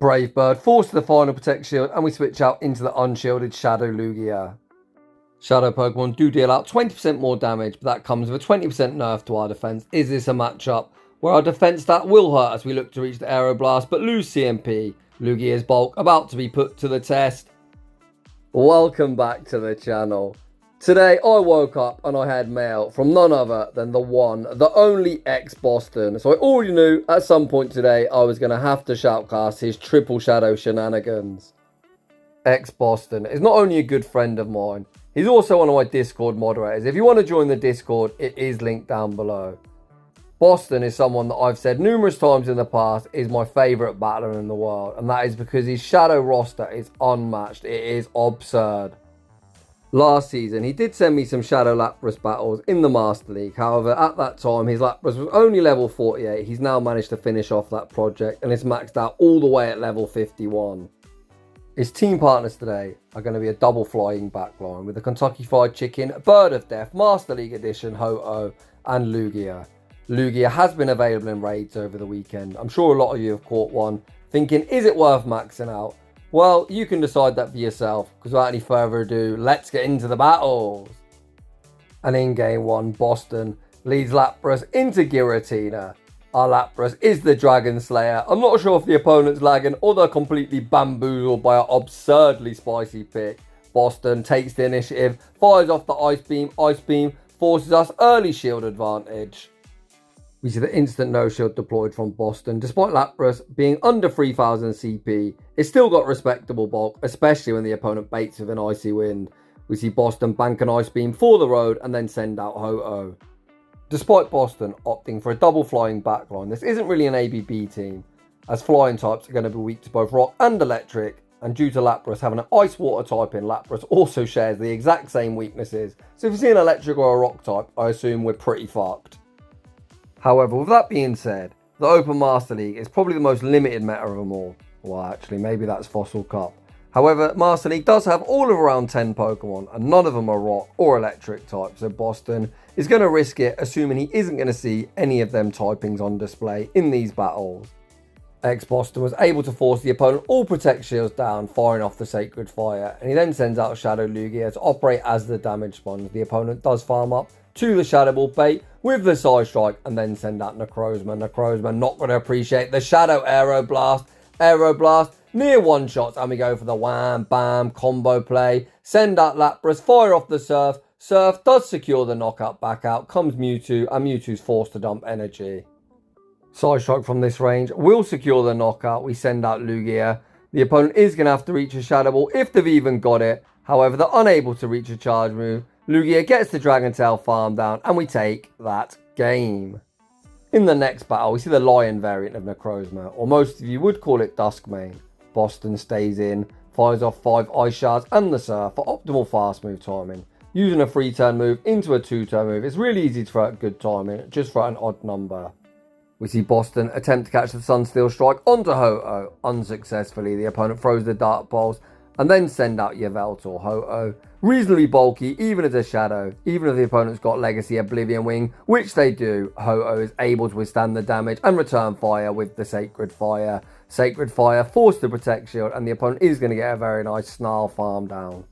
Brave Bird forces the final Protect Shield and we switch out into the unshielded Shadow Lugia. Shadow Pokemon do deal out 20% more damage, but that comes with a 20% nerf to our defense. Is this a matchup where our defense stat will hurt as we look to reach the Aeroblast but lose CMP? Lugia's bulk about to be put to the test. Welcome back to the channel. Today I woke up and I had mail from none other than the one, the only Xboston. So I already knew at some point today I was going to have to shoutcast his triple shadow shenanigans. Xboston is not only a good friend of mine, he's also one of my Discord moderators. If you want to join the Discord, it is linked down below. Boston is someone that I've said numerous times in the past is my favourite battler in the world. And that is because his shadow roster is unmatched. It is absurd. Last season, he did send me some Shadow Lapras battles in the Master League. However, at that time, his Lapras was only level 48. He's now managed to finish off that project and it's maxed out all the way at level 51. His team partners today are going to be a double flying backline with the Kentucky Fried Chicken, Bird of Death, Master League Edition, Ho-Oh and Lugia. Lugia has been available in raids over the weekend. I'm sure a lot of you have caught one, thinking, is it worth maxing out? Well, you can decide that for yourself, because without any further ado, let's get into the battles. And in game 1, Boston leads Lapras into Giratina. Our Lapras is the Dragon Slayer. I'm not sure if the opponent's lagging or they're completely bamboozled by our absurdly spicy pick. Boston takes the initiative, fires off the Ice Beam forces us early shield advantage. We see the instant no shield deployed from Boston. Despite Lapras being under 3000 CP, it's still got respectable bulk, especially when the opponent baits with an Icy Wind. We see Boston bank an Ice Beam for the road and then send out Ho-Oh. Despite Boston opting for a double flying backline, this isn't really an ABB team, as flying types are going to be weak to both rock and electric, and due to Lapras having an ice water type in, Lapras also shares the exact same weaknesses. So if you see an electric or a rock type, I assume we're pretty fucked. However, with that being said, the Open Master League is probably the most limited meta of them all. Well, actually, maybe that's Fossil Cup. However, Master League does have all of around 10 Pokemon, and none of them are rock or electric types, so Boston is going to risk it, assuming he isn't going to see any of them typings on display in these battles. Xboston was able to force the opponent all Protect Shields down, firing off the Sacred Fire, and he then sends out Shadow Lugia to operate as the damage sponge. The opponent does farm up to the Shadow Ball bait with the Side Strike and then send out Necrozma. Necrozma not going to appreciate the Shadow Aeroblast. Aeroblast near one shots and we go for the wham bam combo play. Send out Lapras, fire off the Surf. Surf does secure the knockout back out. Comes Mewtwo and Mewtwo's forced to dump energy. Side Strike from this range will secure the knockout. We send out Lugia. The opponent is going to have to reach a Shadow Ball if they've even got it. However, they're unable to reach a charge move. Lugia gets the Dragon Tail farm down and we take that game. In the next battle, we see the Lion variant of Necrozma, or most of you would call it Duskmane. Boston stays in, fires off 5 Ice Shards and the Surf for optimal fast move timing. Using a 3-turn move into a 2-turn move, it's really easy to throw out good timing, just for an odd number. We see Boston attempt to catch the Sunsteel Strike onto Ho-Oh. Unsuccessfully, the opponent throws the Dark Balls and then send out Yveltal. Ho-Oh reasonably bulky, even as a shadow. Even if the opponent's got Legacy Oblivion Wing, which they do, Ho-Oh is able to withstand the damage and return fire with the Sacred Fire. Sacred Fire forced the Protect Shield, and the opponent is going to get a very nice Snarl farm down.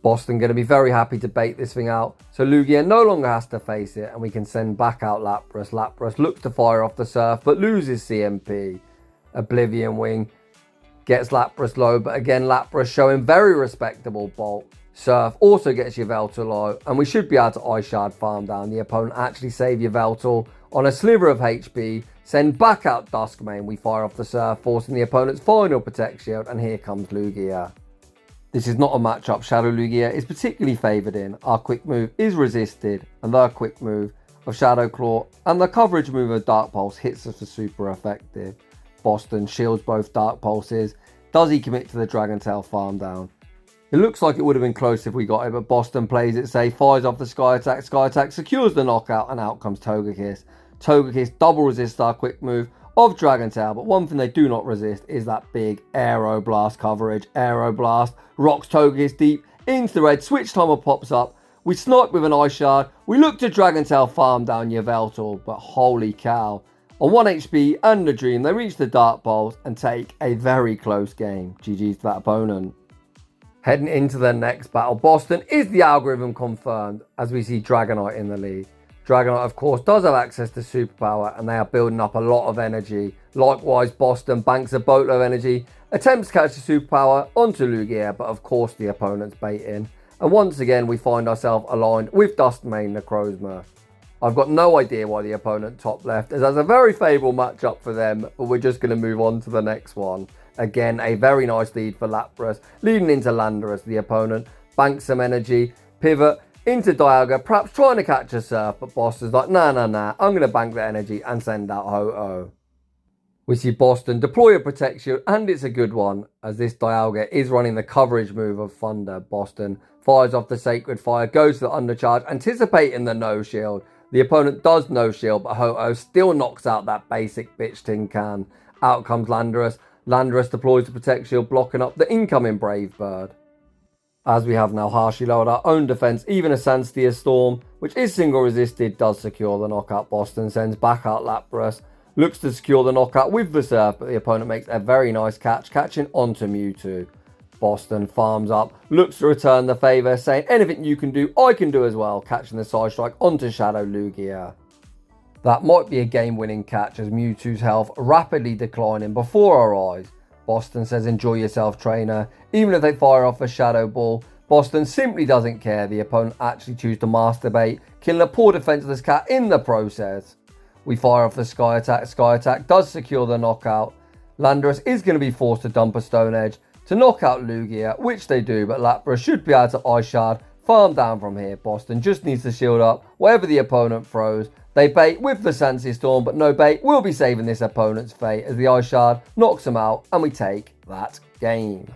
Boston going to be very happy to bait this thing out, so Lugia no longer has to face it, and we can send back out Lapras. Lapras looks to fire off the Surf, but loses CMP. Oblivion Wing gets Lapras low, but again Lapras showing very respectable bulk. Surf also gets Yveltal low, and we should be able to Ice Shard farm down. The opponent actually save Yveltal on a sliver of HP, send back out Duskmane. We fire off the Surf, forcing the opponent's final Protect Shield, and here comes Lugia. This is not a matchup Shadow Lugia is particularly favoured in. Our quick move is resisted, and the quick move of Shadow Claw and the coverage move of Dark Pulse hits us for super effective. Boston shields both Dark Pulses. Does he commit to the Dragon Tail farm down? It looks like it would have been close if we got it, but Boston plays it safe, fires off the Sky Attack secures the knockout, and out comes Togekiss. Togekiss double resists our quick move of Dragon Tail, but one thing they do not resist is that big Aeroblast coverage. Aeroblast rocks Togekiss deep into the red, Switch Timer pops up, we snipe with an Ice Shard, we look to Dragon Tail farm down Yveltal, but holy cow, On 1 HP and a dream, they reach the Dark Bowls and take a very close game. GG's to that opponent. Heading into the next battle, Boston is the algorithm confirmed as we see Dragonite in the lead. Dragonite, of course, does have access to superpower and they are building up a lot of energy. Likewise, Boston banks a boatload of energy, attempts to catch the superpower onto Lugia, but of course the opponent's baiting. And once again, we find ourselves aligned with Dustmane Necrozma. I've got no idea why the opponent top left, as that's a very favourable matchup for them, but we're just going to move on to the next one. Again, a very nice lead for Lapras, leading into Landorus. The opponent banks some energy, pivot into Dialga, perhaps trying to catch a Surf, but Boston's like, nah, I'm going to bank the energy and send out Ho-Oh. We see Boston deploy a Protect Shield, and it's a good one, as this Dialga is running the coverage move of Thunder. Boston fires off the Sacred Fire, goes to the Undercharge, anticipating the no shield. The opponent does no shield, but Ho-Oh still knocks out that basic bitch tin can. Out comes Landorus. Landorus deploys the Protect Shield, blocking up the incoming Brave Bird. As we have now harshly lowered our own defense, even a Sandsteer Storm, which is single resisted, does secure the knockout. Boston sends back out Lapras, looks to secure the knockout with the Surf, but the opponent makes a very nice catch, catching onto Mewtwo. Boston farms up, looks to return the favour, saying anything you can do, I can do as well, catching the Side Strike onto Shadow Lugia. That might be a game-winning catch as Mewtwo's health rapidly declining before our eyes. Boston says enjoy yourself, trainer. Even if they fire off a Shadow Ball, Boston simply doesn't care. The opponent actually chooses to masturbate, killing a poor defenseless cat in the process. We fire off the Sky Attack. Sky Attack does secure the knockout. Landorus is going to be forced to dump a Stone Edge to knock out Lugia, which they do, but Lapras should be able to Ice Shard, farm down from here. Boston just needs to shield up whatever the opponent throws. They bait with the Sandsteer Storm, but no bait will be saving this opponent's fate as the Ice Shard knocks him out and we take that game.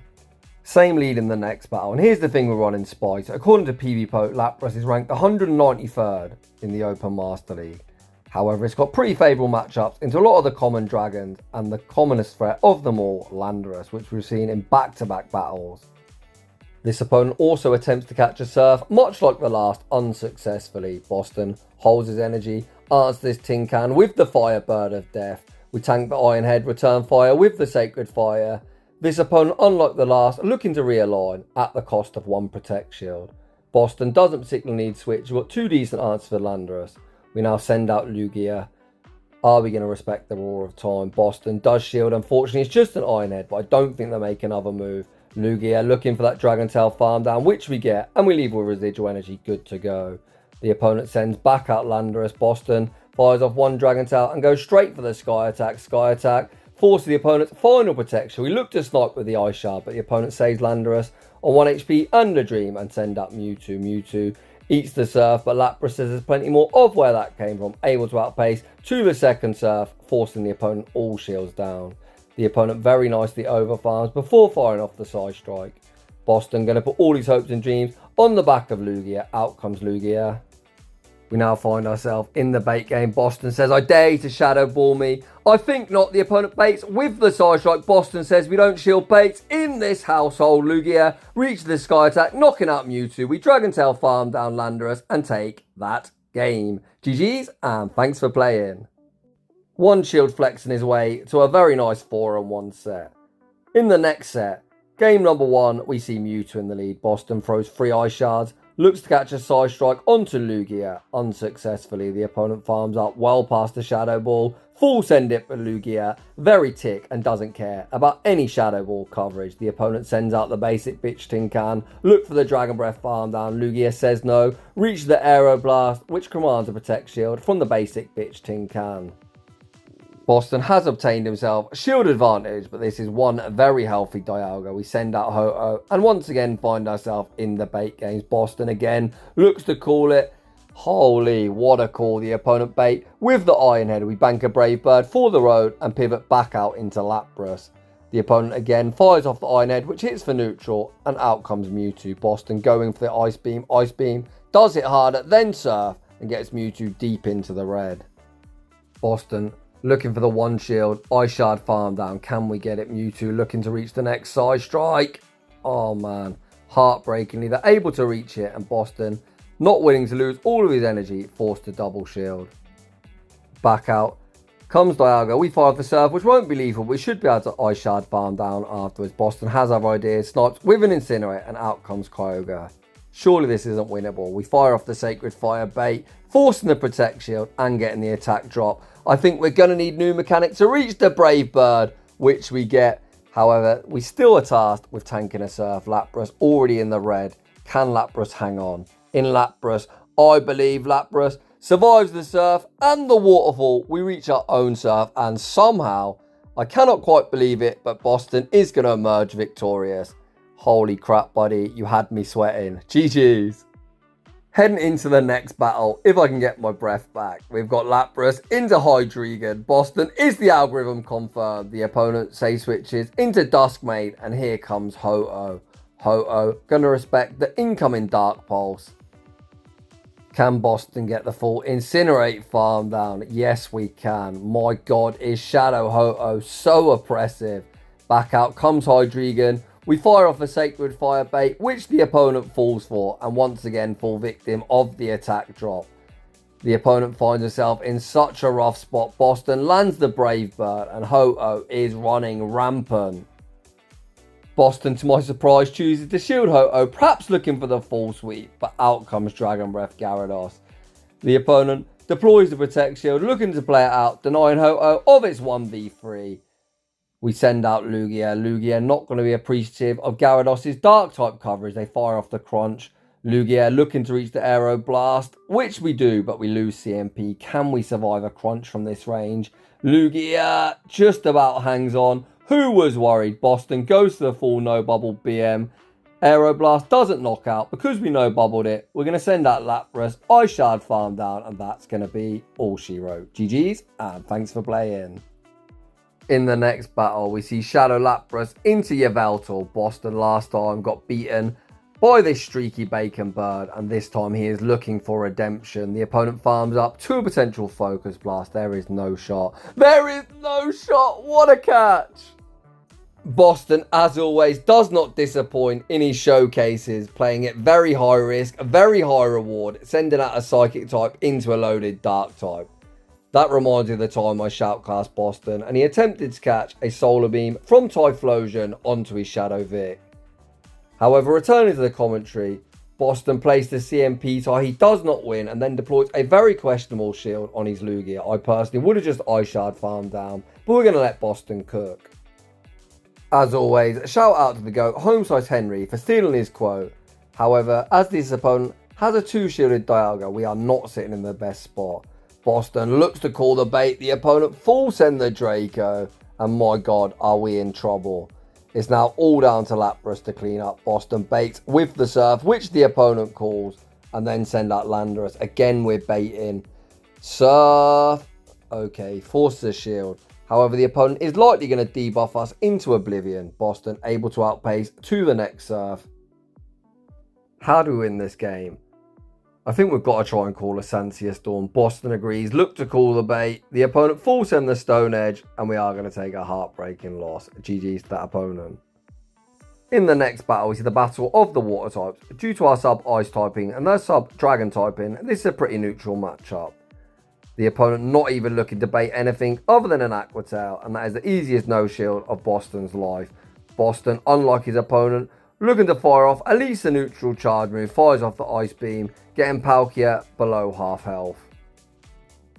Same lead in the next battle, and here's the thing we're running Spy. So according to pvpoke, Lapras is ranked 193rd in the Open Master League. However, it's got pretty favourable matchups into a lot of the common dragons, and the commonest threat of them all, Landorus, which we've seen in back-to-back battles. This opponent also attempts to catch a Surf, much like the last, unsuccessfully. Boston holds his energy, answers this Tin Can with the Firebird of Death. We tank the Iron Head, return fire with the Sacred Fire. This opponent, unlike the last, looking to realign at the cost of 1 Protect Shield. Boston doesn't particularly need switch. We've got 2 decent answers for Landorus. We now send out Lugia. Are we going to respect the Roar of Time? Boston does shield. Unfortunately, it's just an Iron Head, but I don't think they'll make another move. Lugia looking for that Dragon Tail farm down, which we get, and we leave with residual energy good to go. The opponent sends back out Landorus. Boston fires off 1 Dragon Tail and goes straight for the Sky Attack. Sky Attack forces the opponent's final protection. We look to snipe with the Ice Shard, but the opponent saves Landorus on 1 HP and a dream and send up Mewtwo. Mewtwo eats the Surf, but Lapras says there's plenty more of where that came from, able to outpace to the second Surf, forcing the opponent all shields down. The opponent very nicely overfarms before firing off the Side Strike. Boston going to put all his hopes and dreams on the back of Lugia. Out comes Lugia. We now find ourselves in the bait game. Boston says, I dare you to Shadow Ball me. I think not. The opponent baits with the Side Strike. Boston says we don't shield baits in this household. Lugia reaches the Sky Attack, knocking out Mewtwo. We Dragon Tail farm down Landorus and take that game. GG's and thanks for playing. 1 shield flexing his way to a very nice 4-on-1 set. In the next set, game number 1, we see Mewtwo in the lead. Boston throws 3 Ice Shards, looks to catch a Side Strike onto Lugia. Unsuccessfully, the opponent farms up well past the Shadow Ball. Full send it for Lugia, very tick and doesn't care about any Shadow Ball coverage. The opponent sends out the basic bitch tin can, look for the Dragon Breath farm down. Lugia says no, reach the Aeroblast, which commands a Protect Shield from the basic bitch tin can. Boston has obtained himself a shield advantage, but this is one very healthy Dialga. We send out Ho-Oh and once again find ourselves in the bait games. Boston again looks to call it. Holy, what a call. The opponent bait with the Iron Head. We bank a Brave Bird for the road and pivot back out into Lapras. The opponent again fires off the Iron Head, which hits for neutral, and out comes Mewtwo. Boston going for the Ice Beam. Ice Beam does hit harder, then Surf, and gets Mewtwo deep into the red. Boston looking for the 1 shield. Ice Shard farm down. Can we get it? Mewtwo looking to reach the next Side Strike. Oh man, heartbreakingly, they're able to reach it, and Boston, not willing to lose all of his energy, forced to double shield. Back out Comes Dialga, we fire for Surf, which won't be lethal. We should be able to Ice Shard farm down afterwards. Boston has other ideas, snipes with an Incinerate, and out comes Kyogre. Surely this isn't winnable. We fire off the Sacred Fire bait, forcing the Protect Shield and getting the attack drop. I think we're going to need new mechanic to reach the Brave Bird, which we get. However, we still are tasked with tanking a Surf. Lapras already in the red. Can Lapras hang on? In Lapras, I believe Lapras survives the Surf and the waterfall. We reach our own Surf and somehow, I cannot quite believe it, but Boston is going to emerge victorious. Holy crap, buddy, you had me sweating. GG's. Heading into the next battle, if I can get my breath back. We've got Lapras into Hydreigon. Boston is the algorithm confirmed. The opponent say switches into Duskmane, and here comes Ho-Oh. Ho-Oh gonna respect the incoming Dark Pulse. Can Boston get the full Incinerate farm down? Yes, we can. My God, is Shadow Ho-Oh so oppressive. Back out comes Hydreigon. We fire off a Sacred Fire bait, which the opponent falls for, and once again fall victim of the attack drop. The opponent finds herself in such a rough spot. Boston lands the Brave Bird, and Ho-Oh is running rampant. Boston, to my surprise, chooses to shield Ho-Oh, perhaps looking for the full sweep, but out comes Dragon Breath Gyarados. The opponent deploys the Protect Shield, looking to play it out, denying Ho-Oh of its 1v3. We send out Lugia. Lugia not going to be appreciative of Gyarados' Dark-type coverage. They fire off the Crunch. Lugia looking to reach the Aero Blast, which we do, but we lose CMP. Can we survive a Crunch from this range? Lugia just about hangs on. Who was worried? Boston goes to the full no bubble BM. Aeroblast doesn't knock out. Because we no bubbled it, we're going to send out Lapras, Ice Shard farm down, and that's going to be all she wrote. GG's, and thanks for playing. In the next battle, we see Shadow Lapras into Yveltal. Boston last time got beaten by this streaky Bacon Bird, and this time he is looking for redemption. The opponent farms up to a potential Focus Blast. There is no shot. There is no shot. What a catch. Boston, as always, does not disappoint in his showcases, playing it very high risk, very high reward, sending out a Psychic type into a loaded Dark type. That reminds me of the time I shoutcast Boston, and he attempted to catch a Solar Beam from Typhlosion onto his Shadow Vic. However, returning to the commentary, Boston plays the CMP tie. He does not win, and then deploys a very questionable shield on his Lugia. I personally would have just Ice Shard farmed down, but we're going to let Boston cook. As always, a shout out to the GOAT, Homesize Henry, for stealing his quote. However, as this opponent has a 2-shielded Dialga, we are not sitting in the best spot. Boston looks to call the bait. The opponent full send the Draco, and my God, are we in trouble. It's now all down to Lapras to clean up. Boston baits with the Surf, which the opponent calls, and then send out Landorus. Again, we're baiting. Surf. Okay, forces a shield. However, the opponent is likely going to debuff us into Oblivion. Boston able to outpace to the next Surf. How do we win this game? I think we've got to try and call a Sancia Storm. Boston agrees, look to call the bait. The opponent full send the Stone Edge, and we are going to take a heartbreaking loss. GG's to that opponent. In the next battle, we see the battle of the water types. Due to our sub-ice typing and their sub-dragon typing, this is a pretty neutral matchup. The opponent not even looking to bait anything other than an Aqua Tail, and that is the easiest no-shield of Boston's life. Boston, unlike his opponent, looking to fire off at least a neutral charge move, fires off the Ice Beam, getting Palkia below half health.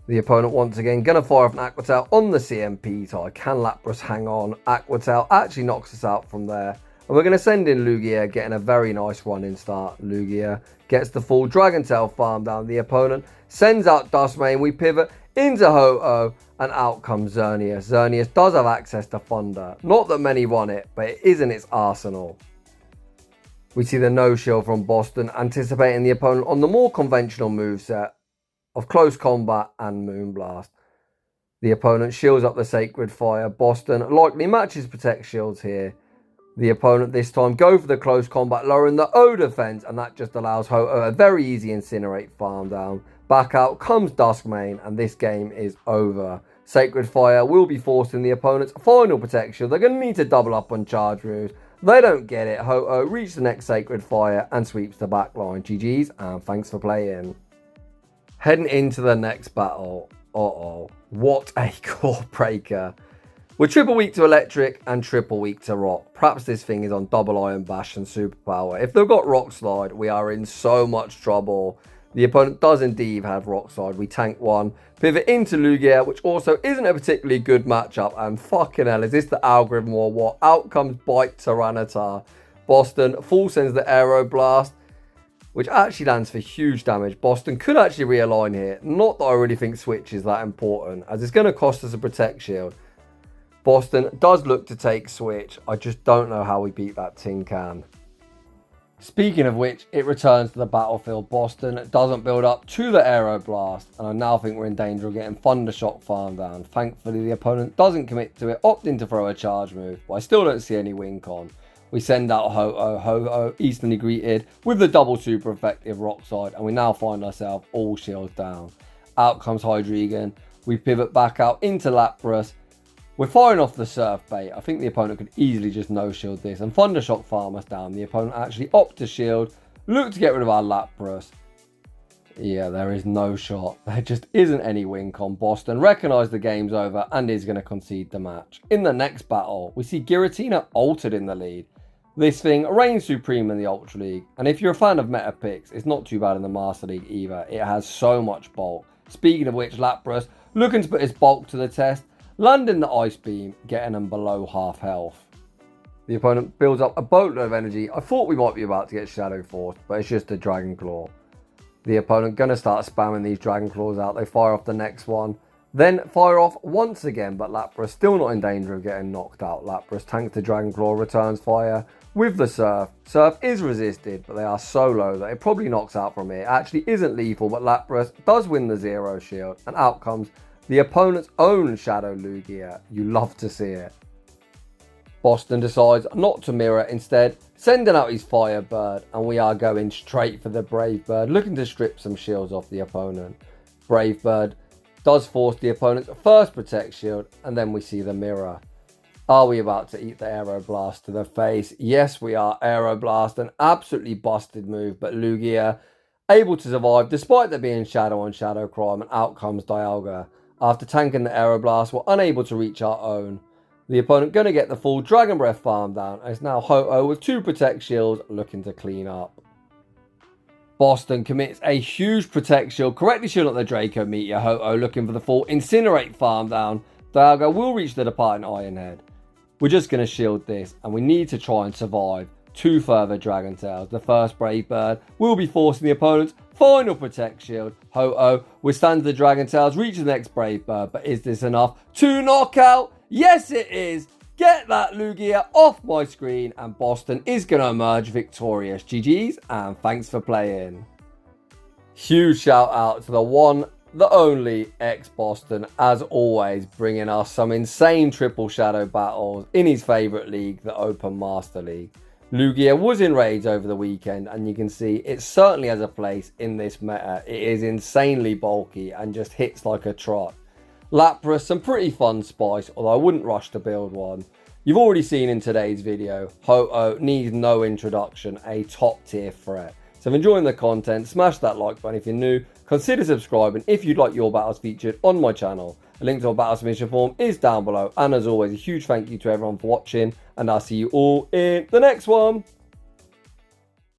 The opponent once again going to fire off an Aqua Tail on the CMP tie. Can Lapras hang on? Aqua Tail actually knocks us out from there. And we're going to send in Lugia, getting a very nice running start. Lugia gets the full Dragon Tail farm down. The opponent sends out Duskmane. We pivot into Ho-Oh, and out comes Xerneas. Xerneas does have access to Thunder. Not that many run it, but it is in its arsenal. We see the no-shield from Boston, anticipating the opponent on the more conventional moveset of Close Combat and Moonblast. The opponent shields up the Sacred Fire. Boston likely matches Protect Shields here. The opponent this time go for the Close Combat, lowering the O defense, and that just allows Ho-Oh a very easy Incinerate farm down. Back out comes Duskmane, and this game is over. Sacred Fire will be forcing the opponent's final Protect Shield. They're going to need to double up on charge moves. They don't get it. Ho-Oh reaches the next Sacred Fire and sweeps the back line. GG's, and thanks for playing. Heading into the next battle. Uh-oh. What a core breaker. We're triple weak to electric and triple weak to rock. Perhaps this thing is on double iron bash and superpower. If they've got rock slide, we are in so much trouble. The opponent does indeed have rock slide. We tank one. Pivot into Lugia, which also isn't a particularly good matchup. And fucking hell, is this the algorithm or what? Out comes Bite Tyranitar. Boston full sends the Aero Blast, which actually lands for huge damage. Boston could actually realign here. Not that I really think Switch is that important, as it's going to cost us a Protect Shield. Boston does look to take Switch. I just don't know how we beat that tin can. Speaking of which, it returns to the battlefield. Boston doesn't build up to the Aero Blast, and I now think we're in danger of getting Thundershock farm down. Thankfully, the opponent doesn't commit to it, opting to throw a charge move, but I still don't see any win con. We send out Ho-Oh. Ho-Oh easily greeted with the double super effective rock side, and we now find ourselves all shields down. Out comes Hydreigon. We pivot back out into Lapras. We're firing off the Surf Bait. I think the opponent could easily just no-shield this and Thundershock farm us down. The opponent actually opt to shield, look to get rid of our Lapras. Yeah, there is no shot. There just isn't any win con. Boston recognise the game's over and is going to concede the match. In the next battle, we see Giratina altered in the lead. This thing reigns supreme in the Ultra League, and if you're a fan of meta picks, it's not too bad in the Master League either. It has so much bulk. Speaking of which, Lapras looking to put his bulk to the test, landing the Ice Beam, getting them below half health. The opponent builds up a boatload of energy. I thought we might be about to get Shadow Force, but it's just a Dragon Claw. The opponent going to start spamming these Dragon Claws out. They fire off the next one, then fire off once again, but Lapras still not in danger of getting knocked out. Lapras tanks the Dragon Claw, returns fire with the Surf. Surf is resisted, but they are so low that it probably knocks out from here. It actually isn't lethal, but Lapras does win the Zero Shield, and out comes the opponent's own Shadow Lugia. You love to see it. Boston decides not to mirror, instead sending out his Firebird, and we are going straight for the Brave Bird, looking to strip some shields off the opponent. Brave Bird does force the opponent's first Protect Shield, and then we see the mirror. Are we about to eat the Aero Blast to the face? Yes, we are. Aero Blast, an absolutely busted move, but Lugia able to survive despite there being Shadow on Shadow Crime, and out comes Dialga. After tanking the Aero Blast, we're unable to reach our own. The opponent going to get the full Dragon Breath farm down, and it's now Ho-Oh with 2 Protect Shields looking to clean up. Boston commits a huge Protect Shield, correctly shielding up the Draco Meteor. Ho-Oh looking for the full Incinerate farm down. Dialga will reach the departing Iron Head. We're just going to shield this, and we need to try and survive 2 further Dragon Tails. The first Brave Bird will be forcing the opponent's final Protect Shield. Ho-Oh withstands the Dragon Tails, reaches the next Brave Bird, but is this enough to knock out? Yes, it is. Get that Lugia off my screen, and Boston is going to emerge victorious. GG's, and thanks for playing. Huge shout out to the one, the only Xboston, as always, bringing us some insane triple shadow battles in his favourite league, the Open Master League. Lugia was in raids over the weekend, and you can see it certainly has a place in this meta. It is insanely bulky and just hits like a trot. Lapras, some pretty fun spice, although I wouldn't rush to build one. You've already seen in today's video, Ho-Oh needs no introduction, a top tier threat. So if you're enjoying the content, smash that like button if you're new, consider subscribing if you'd like your battles featured on my channel. A link to our battle submission form is down below, and as always, a huge thank you to everyone for watching, and I'll see you all in the next one.